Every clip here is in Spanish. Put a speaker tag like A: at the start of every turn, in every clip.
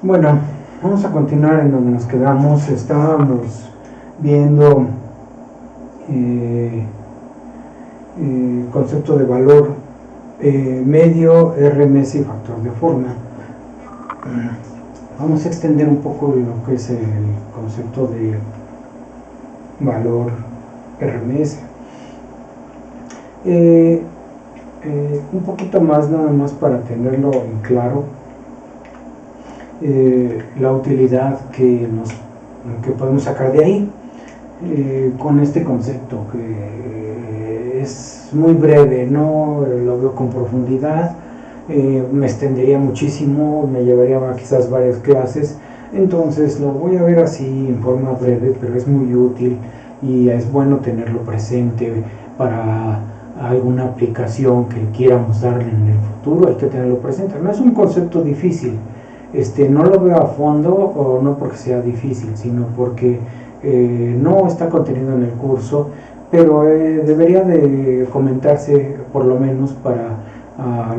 A: Bueno, vamos a continuar en donde nos quedamos. Estábamos viendo concepto de valor medio, RMS y factor de forma. Vamos a extender un poco lo que es el concepto de valor RMS. Un poquito más, nada más para tenerlo en claro, la utilidad que podemos sacar de ahí con este concepto, que es muy breve, no lo veo con profundidad, me extendería muchísimo, me llevaría quizás varias clases, entonces lo voy a ver así en forma breve, pero es muy útil y es bueno tenerlo presente para alguna aplicación que quieramos darle en el futuro. Hay que tenerlo presente. No es un concepto difícil, no lo veo a fondo, o no porque sea difícil, sino porque no está contenido en el curso, pero debería de comentarse por lo menos para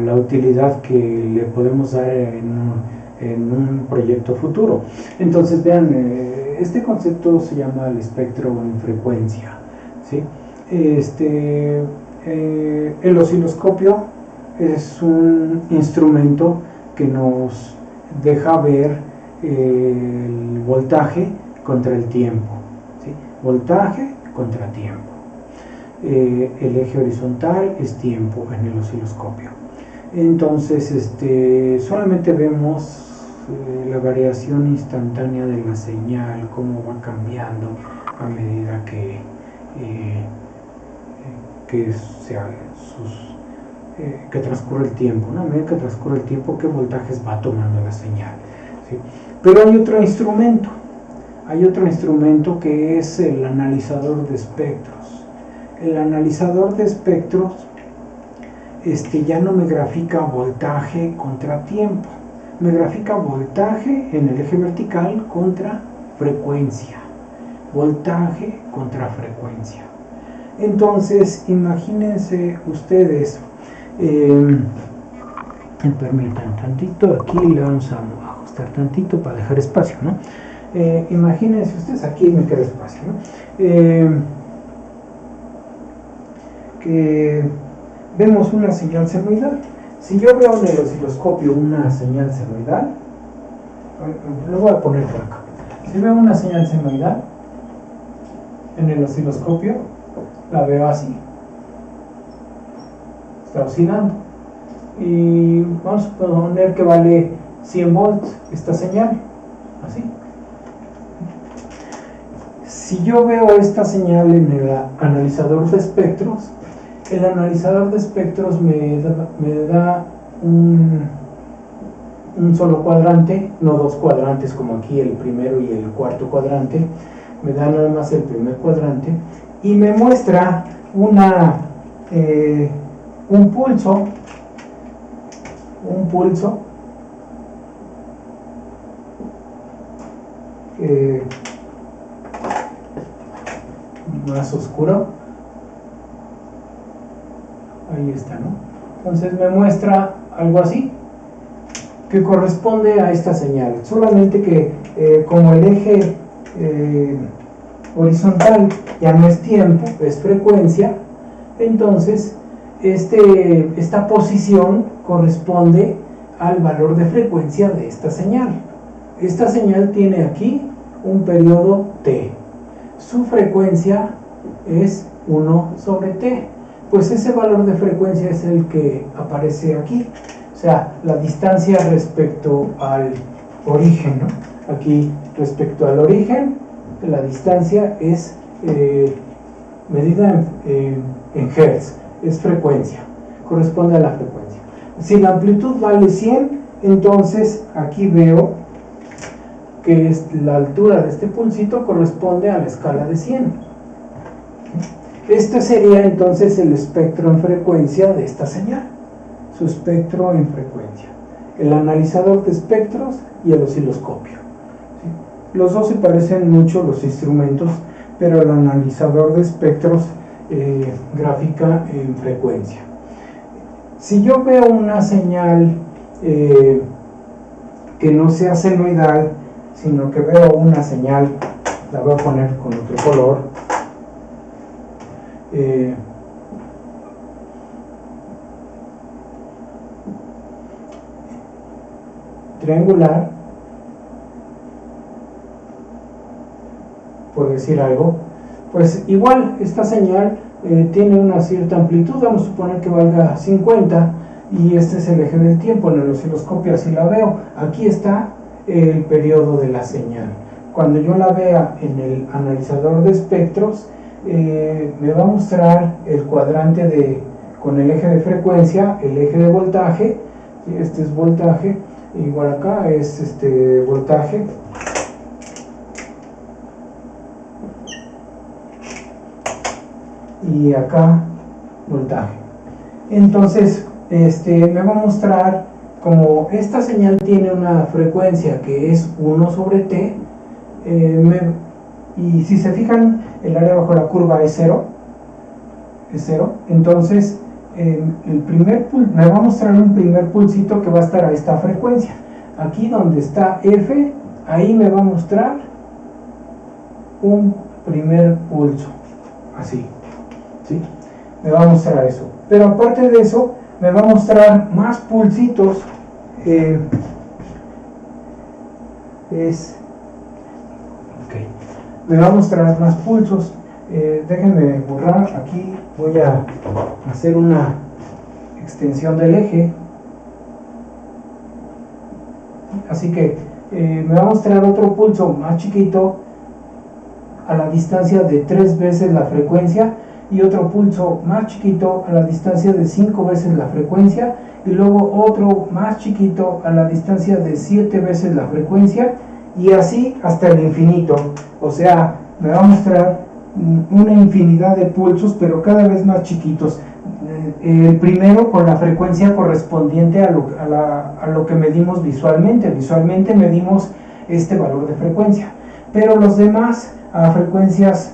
A: la utilidad que le podemos dar en un proyecto futuro. Entonces vean, este concepto se llama el espectro en frecuencia, ¿sí? El osciloscopio es un instrumento que nos deja ver el voltaje contra el tiempo, ¿sí? Voltaje contra tiempo. El eje horizontal es tiempo en el osciloscopio. Entonces solamente vemos la variación instantánea de la señal, cómo va cambiando a medida que transcurre el tiempo, ¿no? A medida que transcurre el tiempo, qué voltajes va tomando la señal, ¿sí? Pero hay otro instrumento que es el analizador de espectros. El analizador de espectros ya no me grafica voltaje contra tiempo, me grafica voltaje en el eje vertical contra frecuencia, voltaje contra frecuencia. Entonces, imagínense ustedes, permitan tantito, aquí le vamos a ajustar tantito para dejar espacio, ¿no? Imagínense ustedes, aquí me queda espacio, ¿no? Que vemos una señal senoidal. Si yo veo en el osciloscopio una señal senoidal, lo voy a poner por acá. Si veo una señal senoidal en el osciloscopio, la veo así, está oscilando, y vamos a poner que vale 100 volts esta señal, así. Si yo veo esta señal en el analizador de espectros, el analizador de espectros me da un solo cuadrante, no dos cuadrantes como aquí, el primero y el cuarto cuadrante, me da nada más el primer cuadrante, y me muestra un pulso más oscuro, ahí está, ¿no? Entonces me muestra algo así que corresponde a esta señal, solamente que como el eje horizontal ya no es tiempo, es frecuencia, entonces esta posición corresponde al valor de frecuencia de esta señal. Esta señal tiene aquí un periodo t, su frecuencia es 1 sobre t, pues ese valor de frecuencia es el que aparece aquí, o sea, la distancia respecto al origen, ¿no? Aquí respecto al origen, la distancia es medida en hertz, es frecuencia, corresponde a la frecuencia. Si la amplitud vale 100, entonces aquí veo que la altura de este pulsito corresponde a la escala de 100. Este sería entonces el espectro en frecuencia de esta señal, su espectro en frecuencia, el analizador de espectros y el osciloscopio. Los dos se parecen mucho, los instrumentos, pero el analizador de espectros grafica en frecuencia. Si yo veo una señal que no sea senoidal, sino que veo una señal, la voy a poner con otro color, triangular, por decir algo, pues igual esta señal tiene una cierta amplitud, vamos a suponer que valga 50, y este es el eje del tiempo. En el osciloscopio así la veo. Aquí está el periodo de la señal. Cuando yo la vea en el analizador de espectros, me va a mostrar el cuadrante con el eje de frecuencia, el eje de voltaje. Este es voltaje, igual acá es voltaje, y acá voltaje. Entonces me va a mostrar como esta señal tiene una frecuencia que es 1 sobre t, y si se fijan, el área bajo la curva es 0, entonces me va a mostrar un primer pulsito que va a estar a esta frecuencia. Aquí donde está F, ahí me va a mostrar un primer pulso, así, ¿sí? Me va a mostrar eso. Pero aparte de eso, me va a mostrar más pulsitos. Me va a mostrar más pulsos. Déjenme borrar aquí, voy a hacer una extensión del eje, así que me va a mostrar otro pulso más chiquito a la distancia de 3 veces la frecuencia, y otro pulso más chiquito a la distancia de 5 veces la frecuencia, y luego otro más chiquito a la distancia de 7 veces la frecuencia, y así hasta el infinito. O sea, me va a mostrar una infinidad de pulsos, pero cada vez más chiquitos. El primero con la frecuencia correspondiente a lo que medimos visualmente. Visualmente medimos este valor de frecuencia, pero los demás a frecuencias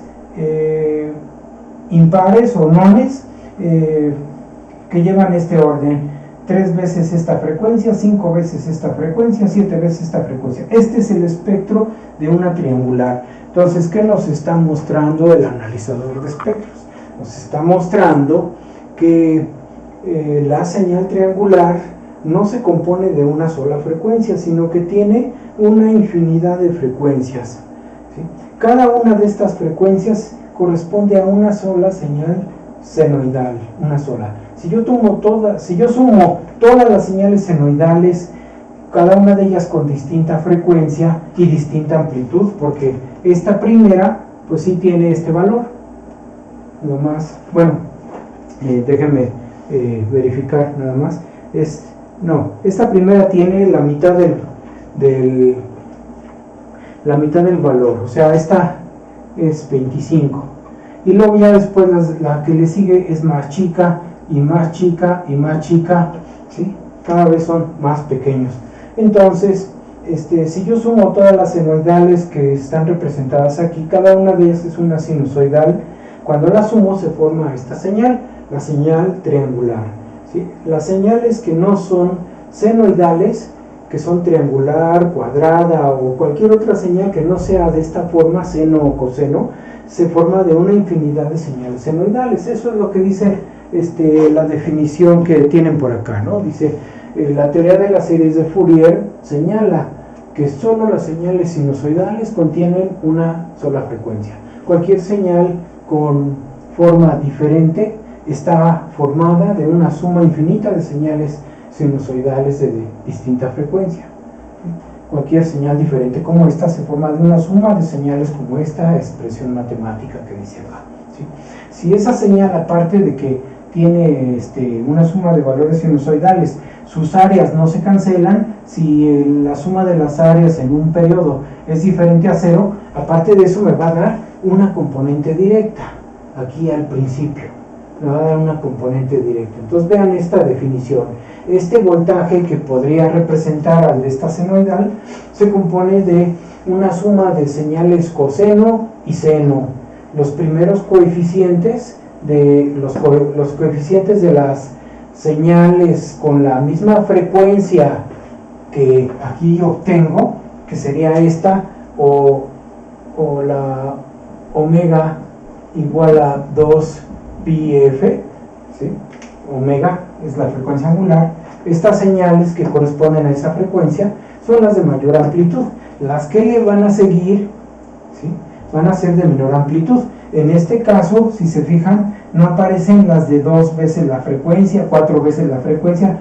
A: impares o nones, que llevan este orden: 3 veces esta frecuencia, 5 veces esta frecuencia, 7 veces esta frecuencia. Este es el espectro de una triangular. Entonces, ¿qué nos está mostrando el analizador de espectros? Nos está mostrando que la señal triangular no se compone de una sola frecuencia, sino que tiene una infinidad de frecuencias, ¿sí? Cada una de estas frecuencias corresponde a una sola señal senoidal, una sola. Si yo sumo todas las señales senoidales, cada una de ellas con distinta frecuencia y distinta amplitud, porque esta primera pues sí tiene este valor. Nomás, bueno, déjenme verificar nada más. Esta primera tiene la mitad del valor, o sea, esta es 25, y luego ya después la que le sigue es más chica y más chica y más chica, ¿sí? Cada vez son más pequeños. Entonces, si yo sumo todas las senoidales que están representadas aquí, cada una de ellas es una sinusoidal. Cuando la sumo se forma esta señal, la señal triangular, ¿sí? Las señales que no son senoidales, que son triangular, cuadrada o cualquier otra señal que no sea de esta forma, seno o coseno, se forma de una infinidad de señales senoidales. Eso es lo que dice la definición que tienen por acá, ¿no? Dice, la teoría de las series de Fourier señala que solo las señales sinusoidales contienen una sola frecuencia. Cualquier señal con forma diferente está formada de una suma infinita de señales sinusoidales de distinta frecuencia. Cualquier señal diferente como esta se forma de una suma de señales como esta expresión matemática que dice acá, ¿sí? Si esa señal, aparte de que tiene una suma de valores sinusoidales, sus áreas no se cancelan, si la suma de las áreas en un periodo es diferente a 0, aparte de eso me va a dar una componente directa aquí al principio, me va a dar una componente directa. Entonces vean esta definición. Este voltaje, que podría representar al de esta senoidal, se compone de una suma de señales coseno y seno. Los primeros coeficientes los coeficientes de las señales con la misma frecuencia que aquí obtengo, que sería esta, o la omega igual a 2 pi f, ¿sí? Omega es la frecuencia angular. Estas señales que corresponden a esa frecuencia son las de mayor amplitud. Las que le van a seguir, ¿sí?, van a ser de menor amplitud. En este caso, si se fijan, no aparecen las de 2 veces la frecuencia, 4 veces la frecuencia,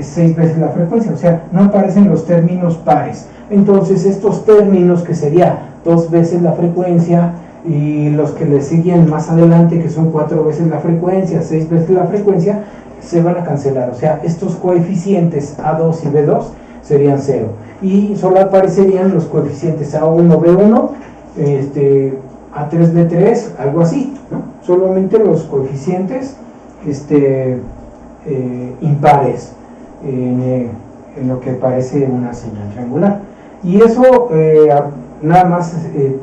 A: 6 veces la frecuencia, o sea, no aparecen los términos pares. Entonces, estos términos, que sería 2 veces la frecuencia, y los que le siguen más adelante, que son 4 veces la frecuencia, 6 veces la frecuencia, se van a cancelar. O sea, estos coeficientes A2 y B2 serían 0. Y solo aparecerían los coeficientes A1, B1, A3, B3, algo así, ¿no? Solamente los coeficientes impares en lo que parece una señal triangular. Y eso nada más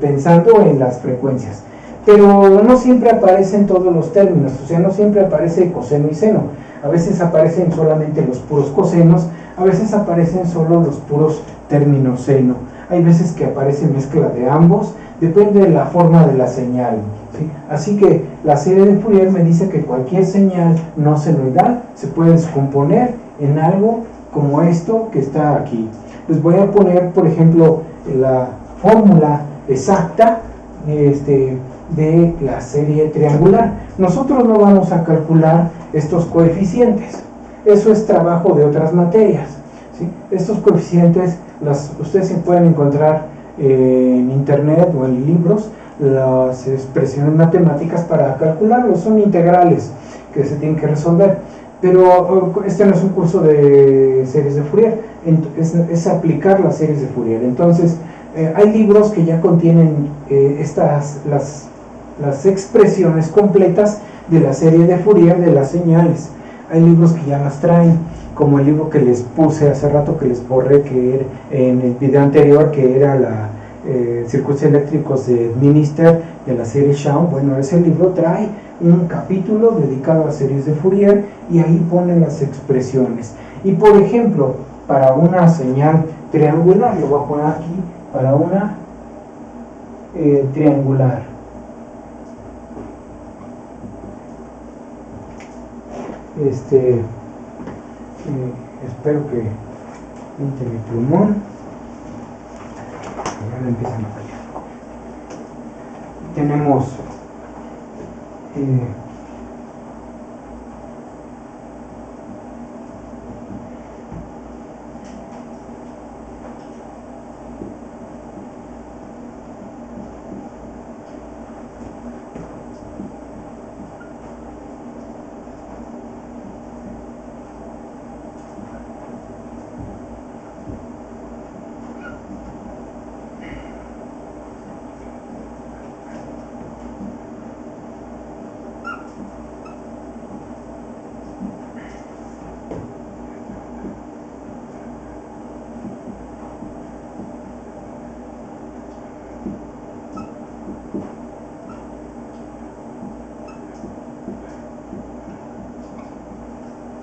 A: pensando en las frecuencias. Pero no siempre aparecen todos los términos, o sea, no siempre aparece coseno y seno. A veces aparecen solamente los puros cosenos, a veces aparecen solo los puros términos seno. Hay veces que aparece mezcla de ambos, depende de la forma de la señal, ¿sí? Así que la serie de Fourier me dice que cualquier señal no senoidal se puede descomponer en algo como esto que está aquí. Les voy a poner, por ejemplo, la fórmula exacta de la serie triangular. Nosotros no vamos a calcular estos coeficientes, eso es trabajo de otras materias, ¿sí? Estos coeficientes ustedes se pueden encontrar en internet o en libros, las expresiones matemáticas para calcularlos, son integrales que se tienen que resolver. Pero este no es un curso de series de Fourier, es aplicar las series de Fourier. Entonces, hay libros que ya contienen las expresiones completas de la serie de Fourier de las señales. Hay libros que ya las traen, como el libro que les puse hace rato, que les borré, que era en el video anterior, que era la circuitos eléctricos de Minister de la serie Shaw. Bueno, ese libro trae un capítulo dedicado a series de Fourier y ahí pone las expresiones. Y por ejemplo, para una señal triangular, lo voy a poner aquí, para una triangular, espero que entre mi plumón. Ahora empiezan a fallar. Tenemos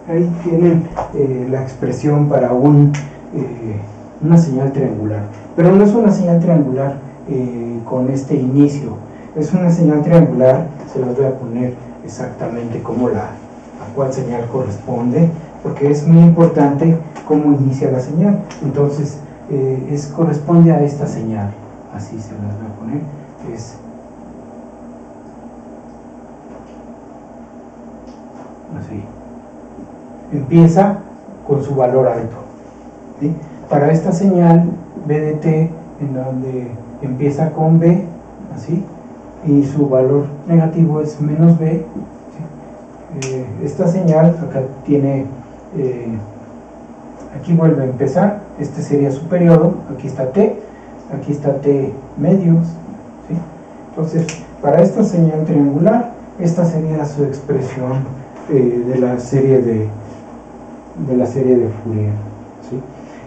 A: ahí tienen la expresión para una señal triangular, pero no es una señal triangular con este inicio, es una señal triangular, se las voy a poner exactamente como a cuál señal corresponde, porque es muy importante cómo inicia la señal. Entonces corresponde a esta señal, así se las voy a poner, es así. Empieza con su valor alto, ¿sí? Para esta señal B de t, en donde empieza con B, así, y su valor negativo es menos B, ¿sí? Esta señal acá tiene, aquí vuelve a empezar, este sería su periodo, aquí está t medios, ¿sí? Entonces, para esta señal triangular, esta sería su expresión de la serie de Fourier, ¿sí?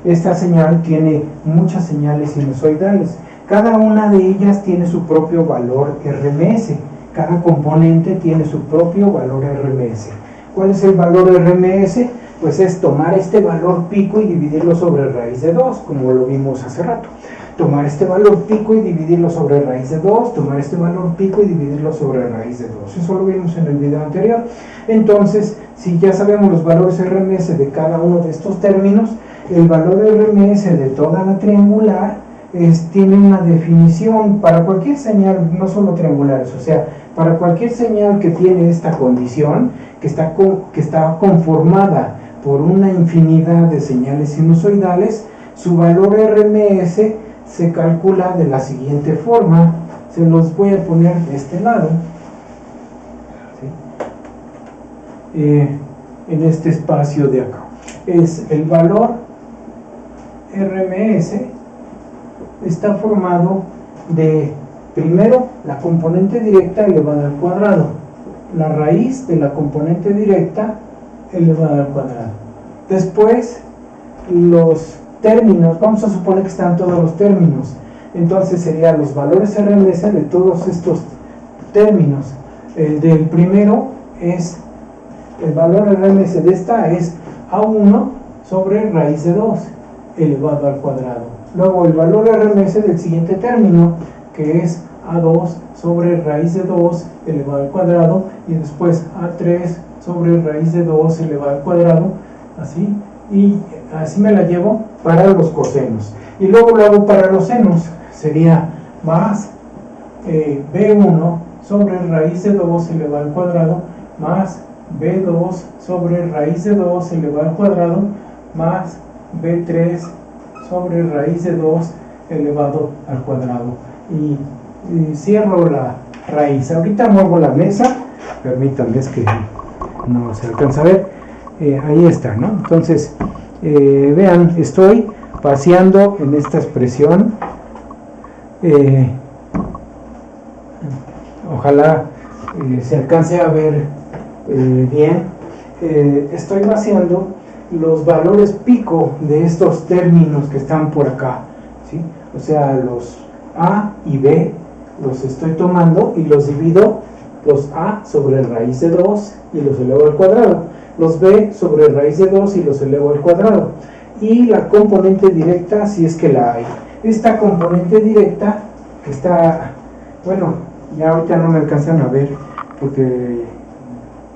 A: Esta señal tiene muchas señales sinusoidales, cada una de ellas tiene su propio valor RMS, cada componente tiene su propio valor RMS. ¿Cuál es el valor RMS? pues es tomar este valor pico y dividirlo sobre raíz de 2, como lo vimos hace rato. Tomar este valor pico y dividirlo sobre raíz de 2, tomar este valor pico y dividirlo sobre raíz de 2. Eso lo vimos en el video anterior. Entonces, si ya sabemos los valores RMS de cada uno de estos términos, el valor RMS de toda la triangular tiene una definición para cualquier señal, no solo triangulares, o sea, para cualquier señal que tiene esta condición, que está conformada por una infinidad de señales sinusoidales, su valor RMS se calcula de la siguiente forma. Se los voy a poner de este lado, ¿sí? En este espacio de acá. Es el valor RMS está formado de, primero, la componente directa elevada al cuadrado, la raíz de la componente directa elevada al cuadrado. Después, los términos, vamos a suponer que están todos los términos, entonces serían los valores RMS de todos estos términos. El del primero es, el valor RMS de esta es A1 sobre raíz de 2 elevado al cuadrado. Luego el valor RMS del siguiente término, que es A2 sobre raíz de 2 elevado al cuadrado, y después A3 sobre raíz de 2 elevado al cuadrado, así, y así me la llevo para los cosenos. Y luego lo hago para los senos, sería más B1 sobre raíz de 2 elevado al cuadrado, más B2 sobre raíz de 2 elevado al cuadrado, más B3 sobre raíz de 2 elevado al cuadrado. Y cierro la raíz. Ahorita muevo la mesa, permítanme, es que no se alcanza a ver. Ahí está, ¿no? Entonces, vean, estoy paseando en esta expresión. Ojalá se alcance a ver bien. Estoy vaciando los valores pico de estos términos que están por acá, ¿sí? O sea, los A y B los estoy tomando y los divido, los A sobre raíz de 2 y los elevo al cuadrado, los B sobre raíz de 2 y los elevo al cuadrado, y la componente directa, si es que la hay. Esta componente directa que está, bueno, ya ahorita no me alcanzan a ver porque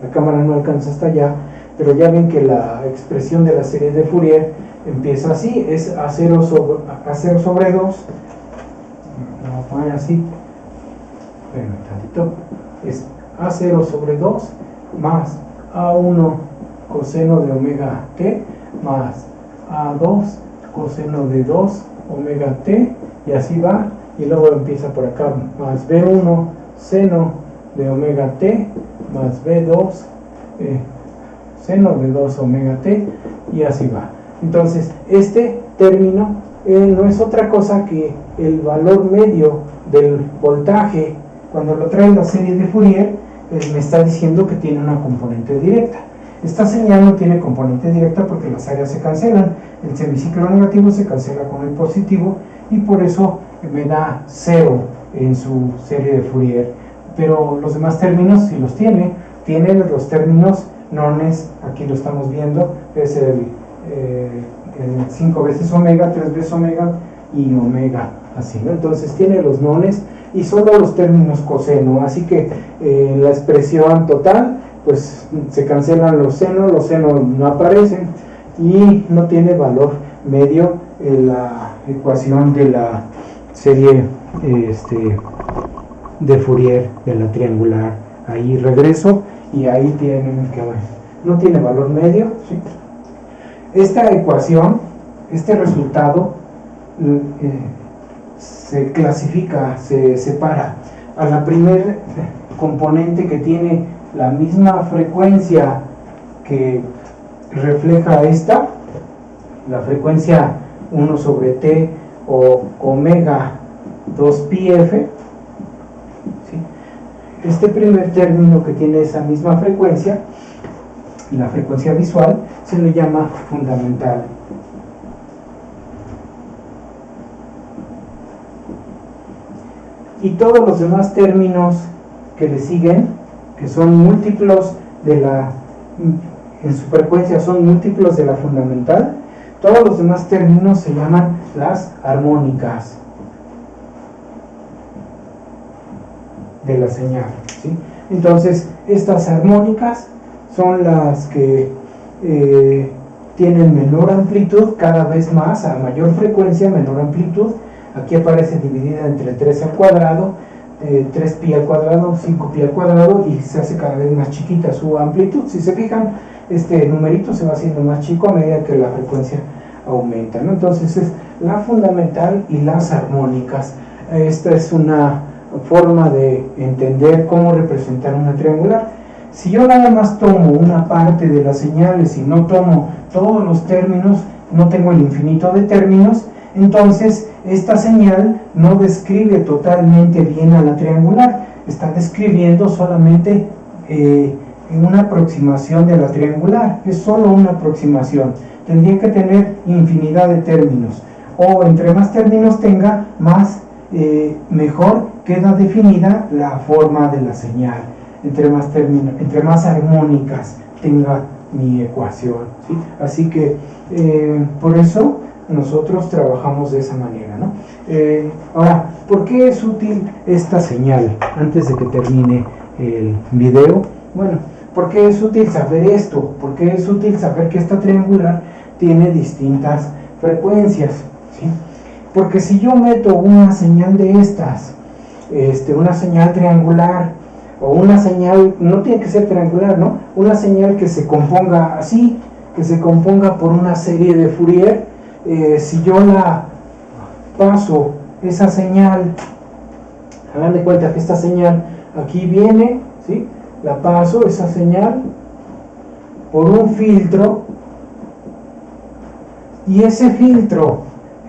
A: la cámara no alcanza hasta allá, pero ya ven que la expresión de la serie de Fourier empieza así, es A0 sobre 2, vamos a poner así, es A0 sobre 2 más A1 coseno de omega t más A2 coseno de 2 omega t, y así va, y luego empieza por acá, más B1 seno de omega t más B2 seno de 2 omega t, y así va. Entonces, este término no es otra cosa que el valor medio del voltaje. Cuando lo trae la serie de Fourier, me está diciendo que tiene una componente directa. Esta señal no tiene componente directa porque las áreas se cancelan. El semiciclo negativo se cancela con el positivo y por eso me da 0 en su serie de Fourier. Pero los demás términos sí los tiene. Tiene los términos nones, aquí lo estamos viendo, es el 5 veces omega, 3 veces omega y omega, así, ¿no? Entonces tiene los nones y solo los términos coseno, así que la expresión total, pues se cancelan los senos no aparecen y no tiene valor medio en la ecuación de la serie de Fourier, de la triangular. Ahí regreso y ahí tienen que ver, no tiene valor medio, ¿sí? Esta ecuación, este resultado se clasifica, se separa a la primer componente que tiene la misma frecuencia que refleja esta, la frecuencia 1 sobre t o omega 2πf, ¿sí? Este primer término que tiene esa misma frecuencia, la frecuencia visual, se le llama fundamental. Y todos los demás términos que le siguen, que son múltiplos de la en su frecuencia son múltiplos de la fundamental, todos los demás términos se llaman las armónicas de la señal, ¿sí? Entonces, estas armónicas son las que tienen menor amplitud, cada vez más, a mayor frecuencia, menor amplitud. Aquí aparece dividida entre 3 al cuadrado, 3pi al cuadrado, 5pi al cuadrado, y se hace cada vez más chiquita su amplitud. Si se fijan, este numerito se va haciendo más chico a medida que la frecuencia aumenta, ¿no? Entonces es la fundamental y las armónicas. Esta es una forma de entender cómo representar una triangular. Si yo nada más tomo una parte de las señales y no tomo todos los términos, no tengo el infinito de términos, entonces esta señal no describe totalmente bien a la triangular, está describiendo solamente una aproximación de la triangular, es solo una aproximación. Tendría que tener infinidad de términos, o entre más términos tenga, más mejor queda definida la forma de la señal. Entre más términos, entre más armónicas tenga mi ecuación, ¿sí? Así que por eso nosotros trabajamos de esa manera, ¿no? Ahora, ¿por qué es útil esta señal? Antes de que termine el video, bueno, ¿por qué es útil saber esto? ¿Por qué es útil saber que esta triangular tiene distintas frecuencias? ¿Sí? Porque si yo meto una señal de estas, una señal triangular, o una señal, no tiene que ser triangular, ¿no? Una señal que se componga así, que se componga por una serie de Fourier, si yo la paso, esa señal, hagan de cuenta que esta señal aquí viene, ¿sí? La paso, esa señal, por un filtro, y ese filtro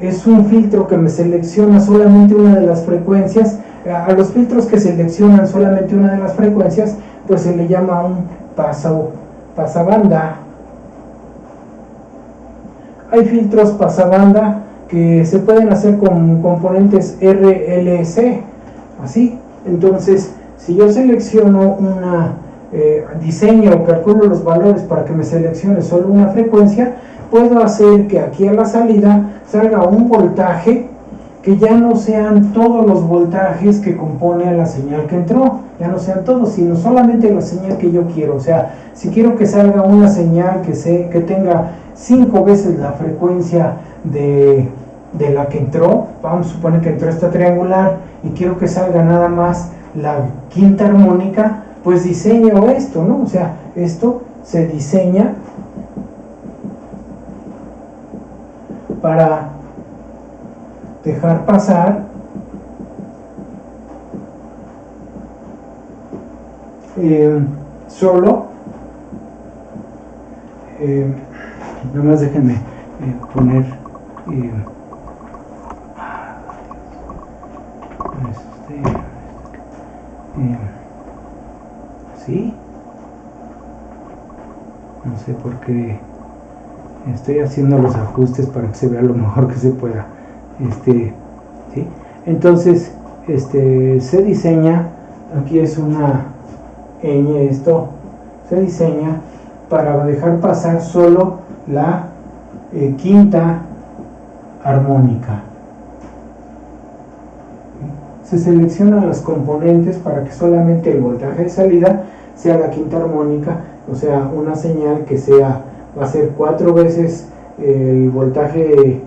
A: es un filtro que me selecciona solamente una de las frecuencias. A los filtros que seleccionan solamente una de las frecuencias, pues se le llama un pasabanda. Hay filtros pasabanda que se pueden hacer con componentes RLC, así. Entonces, si yo selecciono diseño o calculo los valores para que me seleccione solo una frecuencia, puedo hacer que aquí a la salida salga un voltaje que ya no sean todos los voltajes que compone a la señal que entró, ya no sean todos, sino solamente la señal que yo quiero. O sea, si quiero que salga una señal que tenga 5 veces la frecuencia de la que entró, vamos a suponer que entró esta triangular, y quiero que salga nada más la quinta armónica, pues diseño esto, ¿no? O sea, esto se diseña para dejar pasar solo, nada más déjenme poner ¿sí? No sé por qué estoy haciendo los ajustes para que se vea lo mejor que se pueda. ¿Sí? Entonces, se diseña, aquí es una ñ, esto se diseña para dejar pasar solo la quinta armónica. Se seleccionan los componentes para que solamente el voltaje de salida sea la quinta armónica, o sea, una señal que va a ser 4 veces el voltaje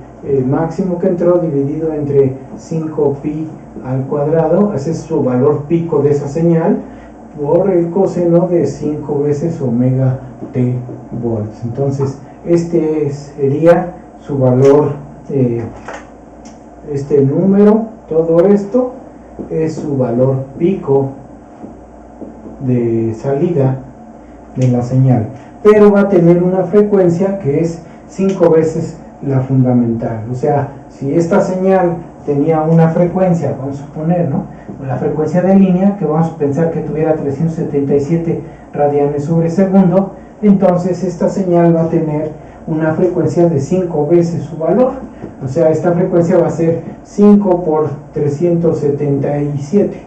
A: máximo que entró dividido entre 5pi al cuadrado, ese es su valor pico de esa señal, por el coseno de 5 veces omega t volts. Entonces, sería su valor, este número, todo esto es su valor pico de salida de la señal, pero va a tener una frecuencia que es 5 veces la fundamental. O sea, si esta señal tenía una frecuencia, vamos a suponer, ¿no? La frecuencia de línea, que vamos a pensar que tuviera 377 radianes sobre segundo, entonces esta señal va a tener una frecuencia de 5 veces su valor. O sea, esta frecuencia va a ser 5 por 377,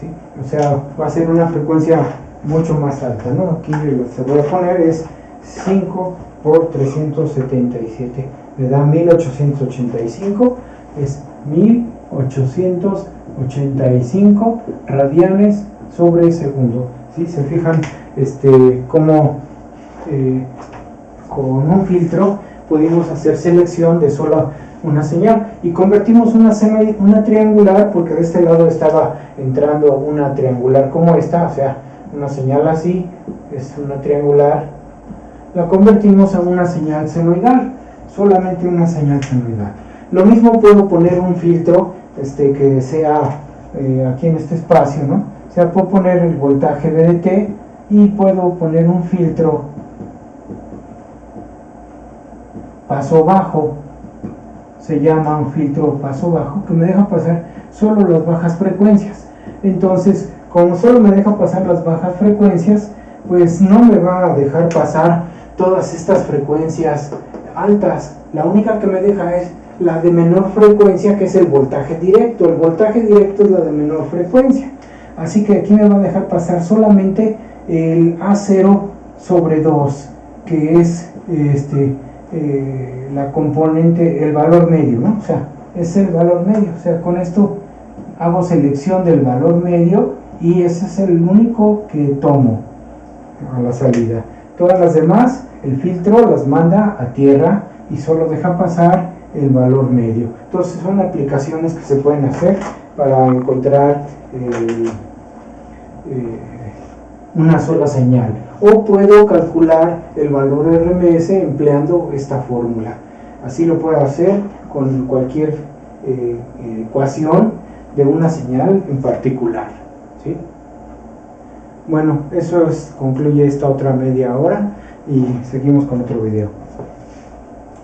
A: ¿sí? O sea, va a ser una frecuencia mucho más alta, ¿no? Aquí lo que se voy a poner es 5 por 377 me da 1885, es 1885 radianes sobre segundo. ¿Sí? Se fijan cómo con un filtro pudimos hacer selección de solo una señal y convertimos una triangular, porque de este lado estaba entrando una triangular como esta, o sea, una señal así, es una triangular, la convertimos a una señal senoidal, solamente una señal senoidal. Lo mismo puedo poner un filtro que sea aquí en este espacio, ¿no? O sea, puedo poner el voltaje VDT y puedo poner un filtro paso bajo, se llama un filtro paso bajo, que me deja pasar solo las bajas frecuencias. Entonces, como solo me deja pasar las bajas frecuencias, pues no me va a dejar pasar todas estas frecuencias altas. La única que me deja es la de menor frecuencia, que es el voltaje directo. El voltaje directo es la de menor frecuencia. Así que aquí me va a dejar pasar solamente el A0 sobre 2, que es la componente, el valor medio, ¿no? O sea, es el valor medio. O sea, con esto hago selección del valor medio y ese es el único que tomo a la salida. Todas las demás, el filtro las manda a tierra y solo deja pasar el valor medio. Entonces son aplicaciones que se pueden hacer para encontrar una sola señal, o puedo calcular el valor RMS empleando esta fórmula. Así lo puedo hacer con cualquier ecuación de una señal en particular, ¿sí? Bueno, concluye esta otra media hora y seguimos con otro video.